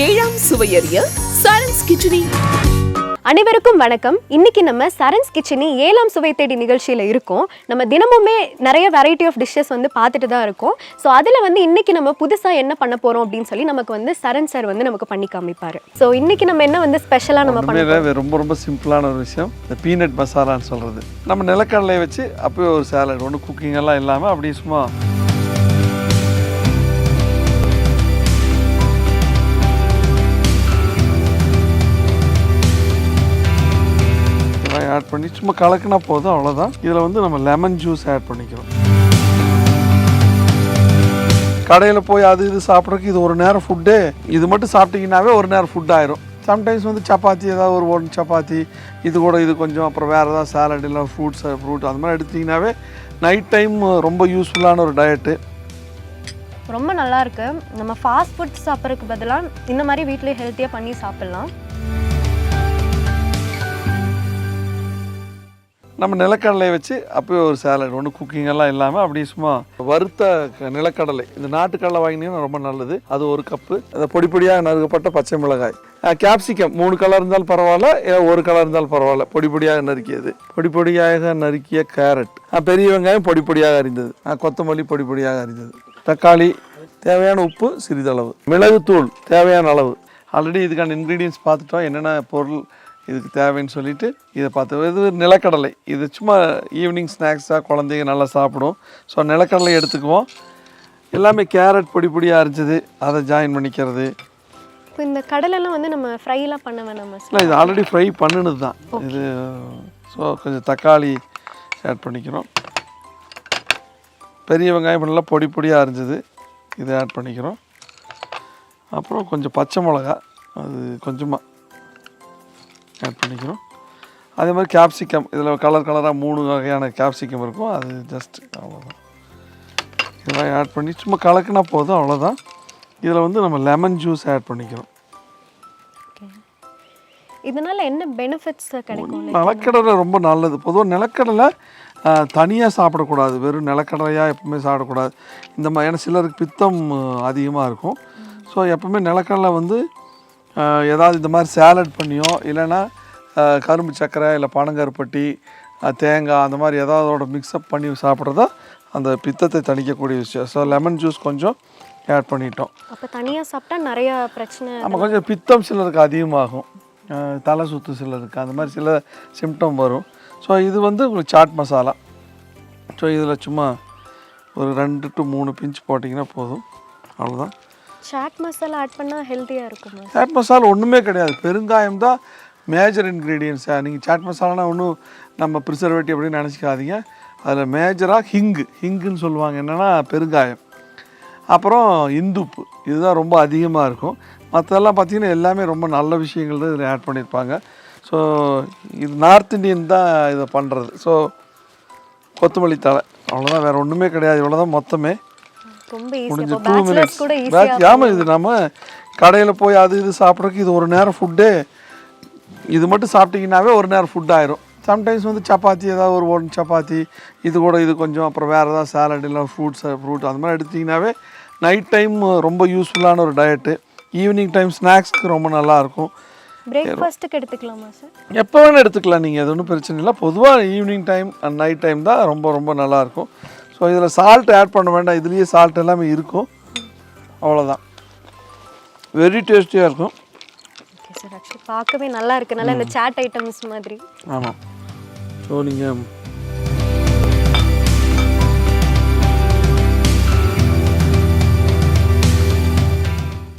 ஏழாம் சுவையறிய சரண்ஸ் கிச்சடி. அனைவருக்கும் வணக்கம். இன்னைக்கு நம்ம சரண்ஸ் கிச்சனி ஏழாம் சுவை தேடி நிகழ்ச்சியில் இருக்கோம். நம்ம தினமுமே நிறைய வெரைட்டி ஆஃப் டிஷ்ஷஸ் பார்த்துட்டு தான் இருக்கோம். ஸோ அதில் இன்னைக்கு நம்ம புதுசாக என்ன பண்ண போகிறோம் அப்படின்னு சொல்லி நமக்கு சரண் சார் நமக்கு பண்ணி காமிப்பார். ஸோ இன்னைக்கு நம்ம என்ன ஸ்பெஷலாக நம்ம பண்ண ரொம்ப ரொம்ப சிம்பிளான ஒரு விஷயம், இந்த பீனட் மசாலான்னு சொல்கிறது. நம்ம நிலக்கடலை வச்சு அப்போயே ஒரு சாலட், ஒன்று குக்கிங் எல்லாம் இல்லாமல் அப்படியே சும்மா ஆட் பண்ணி சும்மா கலக்கினா போதும், அவ்வளோதான். இதில் நம்ம லெமன் ஜூஸ் ஆட் பண்ணிக்கிறோம். கடையில் போய் அது இது சாப்பிட்றதுக்கு இது ஒரு நேரம் ஃபுட்டு. இது மட்டும் சாப்பிட்டீங்கன்னாவே ஒரு நேரம் ஃபுட் ஆயிரும். சம்டைம்ஸ் சப்பாத்தி, ஏதாவது ஒரு சப்பாத்தி, இது கூட இது கொஞ்சம், அப்புறம் வேறு ஏதாவது சாலட் இல்லை ஃப்ரூட் அந்த மாதிரி எடுத்திங்கனாவே நைட் டைம் ரொம்ப யூஸ்ஃபுல்லான ஒரு டயட்டு. ரொம்ப நல்லா இருக்கு. நம்ம ஃபாஸ்ட் ஃபுட் சாப்பிட்றதுக்கு பதிலாக இந்த மாதிரி வீட்டிலே ஹெல்த்தியாக பண்ணி சாப்பிட்லாம். நம்ம நிலக்கடலை வச்சு அப்போயே ஒரு சாலட், ஒன்று குக்கிங் எல்லாம் இல்லாமல் அப்படியே சும்மா வறுத்த நிலக்கடலை, இந்த நாட்டுக்கடலை வாங்கினீங்கன்னா ரொம்ப நல்லது. அது ஒரு கப்பு. அதை பொடி பொடியாக நறுக்கப்பட்ட பச்சை மிளகாய், கேப்சிகம் 3 கலர் இருந்தாலும் பரவாயில்ல, 1 கலர் இருந்தாலும் பரவாயில்ல, பொடி பொடியாக நறுக்கியது, பொடி பொடியாக நறுக்கிய கேரட், பெரிய வெங்காயம் பொடி பொடியாக அரிந்தது, கொத்தமல்லி பொடி பொடியாக அரிந்தது, தக்காளி, தேவையான உப்பு சிறிதளவு, மிளகுத்தூள் தேவையான அளவு. ஆல்ரெடி இதுக்கான இன்க்ரீடியன்ஸ் பார்த்துட்டோம், என்னென்ன பொருள் இதுக்கு தேவைன்னு சொல்லிட்டு இதை பார்த்து. இது நிலக்கடலை, இது சும்மா ஈவினிங் ஸ்நாக்ஸாக குழந்தைங்க நல்லா சாப்பிடும். ஸோ நிலக்கடலை எடுத்துக்குவோம். எல்லாமே கேரட் பொடி பொடியாக அரைச்சது, அதை ஜாயின் பண்ணிக்கிறது. இப்போ இந்த கடலெல்லாம் நம்ம ஃப்ரைலாம் பண்ண வேணாமா? இல்லை, இது ஆல்ரெடி ஃப்ரை பண்ணினது தான் இது. ஸோ கொஞ்சம் தக்காளி ஆட் பண்ணிக்கிறோம். பெரிய வெங்காயம் நல்லா பொடி பொடியாக அரைஞ்சது, இதை ஆட் பண்ணிக்கிறோம். அப்புறம் கொஞ்சம் பச்சை மிளகா, அது கொஞ்சமாக ஆட் பண்ணிக்கிறோம். அதே மாதிரி கேப்சிகம், இதில் கலராக 3 வகையான கேப்சிகம் இருக்கும், அது ஜஸ்ட் அவ்வளோதான். இதெல்லாம் ஆட் பண்ணி சும்மா கலக்கினா போதும், அவ்வளோதான். இதில் நம்ம லெமன் ஜூஸ் ஆட் பண்ணிக்கிறோம். இதனால் என்ன பெனிஃபிட்ஸ் கிடைக்கும்? நிலக்கடலை ரொம்ப நல்லது. பொதுவாக நிலக்கடலை தனியாக சாப்பிடக்கூடாது, வெறும் நிலக்கடலையாக எப்பவுமே சாப்பிடக்கூடாது. இந்த மாதிரி ஏன்னா சிலருக்கு பித்தம் அதிகமாக இருக்கும். ஸோ எப்பவுமே நிலக்கடலை ஏதாவது இந்த மாதிரி சேலட் பண்ணியோ, இல்லைன்னா கரும்பு சர்க்கரை இல்லை பனங்கருப்பட்டி, தேங்காய், அந்த மாதிரி ஏதாவதோட மிக்ஸ்அப் பண்ணி சாப்பிட்றதா அந்த பித்தத்தை தணிக்கக்கூடிய விஷயம். ஸோ லெமன் ஜூஸ் கொஞ்சம் ஆட் பண்ணிட்டோம். அப்போ தனியாக சாப்பிட்டா நிறையா பிரச்சனை. நம்ம கொஞ்சம் பித்தம் சிலருக்கு அதிகமாகும், தலை சுற்று சிலருக்கு, அந்த மாதிரி சில சிம்டம் வரும். ஸோ இது உங்களுக்கு சாட் மசாலா. ஸோ இதில் சும்மா ஒரு 2 to 3 பிஞ்ச் போட்டிங்கன்னா போதும், அவ்வளோதான். சாட் மசாலா ஆட் பண்ணால் ஹெல்த்தியாக இருக்கும். சாட் மசாலா ஒன்றுமே கிடையாது, பெருங்காயம் தான் மேஜர் இன்க்ரீடியன்ஸ். நீங்கள் சாட் மசாலானா ஒன்றும் நம்ம ப்ரிசர்வேட்டிவ் அப்படின்னு நினச்சிக்காதீங்க. அதில் மேஜராக ஹிங்குன்னு சொல்லுவாங்க, என்னென்னா பெருங்காயம். அப்புறம் இந்துப்பு, இதுதான் ரொம்ப அதிகமாக இருக்கும். மற்றதெல்லாம் பார்த்திங்கன்னா எல்லாமே ரொம்ப நல்ல விஷயங்கள் தான் இதில் ஆட் பண்ணியிருப்பாங்க. ஸோ இது நார்த் இந்தியன் தான் இதை பண்ணுறது. ஸோ கொத்தமல்லி தழை, அவ்வளோதான், வேறு ஒன்றுமே கிடையாது. இவ்வளோதான் மொத்தமே. முடிஞ்ச 2 minutes. ஆமாம், இது நம்ம கடையில் போய் அது இது சாப்பிட்றதுக்கு இது ஒரு நேரம் ஃபுட்டு. இது மட்டும் சாப்பிட்டீங்கன்னாவே ஒரு நேரம் ஃபுட் ஆயிரும். சம்டைம்ஸ் சப்பாத்தி, ஏதாவது ஒரு சப்பாத்தி, இது கூட இது கொஞ்சம், அப்புறம் வேறு ஏதாவது சாலட் இல்லை ஃப்ரூட் அந்த மாதிரி எடுத்திங்கனாவே நைட் டைம் ரொம்ப யூஸ்ஃபுல்லான ஒரு டயட்டு. ஈவினிங் டைம் ஸ்நாக்ஸ்க்கு ரொம்ப நல்லாயிருக்கும். பிரேக்ஃபாஸ்ட்டுக்கு எடுத்துக்கலாமா சார்? எப்போ வேணால் எடுத்துக்கலாம் நீங்கள், அது ஒன்றும் பிரச்சனை இல்லை. பொதுவாக evening time and night time தான் ரொம்ப ரொம்ப நல்லாயிருக்கும். ஸோ இதில் சால்ட் ஆட் பண்ண வேண்டாம், இதுலேயே சால்ட் எல்லாமே இருக்கும், அவ்வளோதான். வெரி டேஸ்டியாக இருக்கும். ஓகே சார், ஆக்சுவலி பார்க்கவே நல்லா இருக்குது, நல்லா இந்த சாட் ஐட்டம்ஸ் மாதிரி. ஆமாம். ஸோ நீங்கள்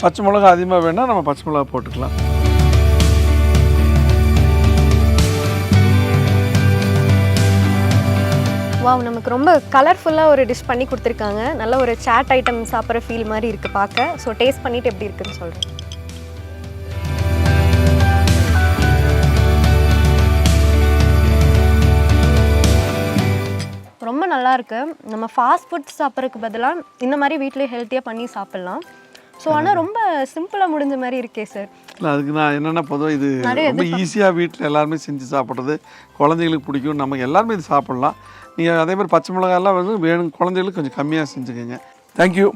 பச்சை மிளகா அதிகமாக வேணால் நம்ம பச்சை மிளகா போட்டுக்கலாம். வாவ், நமக்கு ரொம்ப கலர்ஃபுல்லாக ஒரு டிஷ் பண்ணி கொடுத்துருக்காங்க. நல்ல ஒரு சாட் ஐட்டம் சாப்பிட்ற ஃபீல் மாதிரி இருக்குது பார்க்க. ஸோ டேஸ்ட் பண்ணிவிட்டு எப்படி இருக்குன்னு சொல்கிறேன். ரொம்ப நல்லாயிருக்கு. நம்ம ஃபாஸ்ட் ஃபுட் சாப்பிட்றதுக்கு பதிலாக இந்த மாதிரி வீட்டிலே ஹெல்த்தியாக பண்ணி சாப்பிட்லாம். ஸோ ஆனால் ரொம்ப சிம்பிளாக முடிஞ்ச மாதிரி இருக்கே சார். இல்லை, அதுக்கு நான் என்னென்னா பொதுவாக இது ரொம்ப ஈஸியாக வீட்டில் எல்லாருமே செஞ்சு சாப்பிட்றது, குழந்தைங்களுக்கு பிடிக்கும், நமக்கு எல்லாருமே இது சாப்பிட்லாம். நீங்கள் அதே மாதிரி பச்சை மிளகாயெல்லாம் வேணும், குழந்தைகளுக்கு கொஞ்சம் கம்மியாக செஞ்சுக்கோங்க. தேங்க்யூ.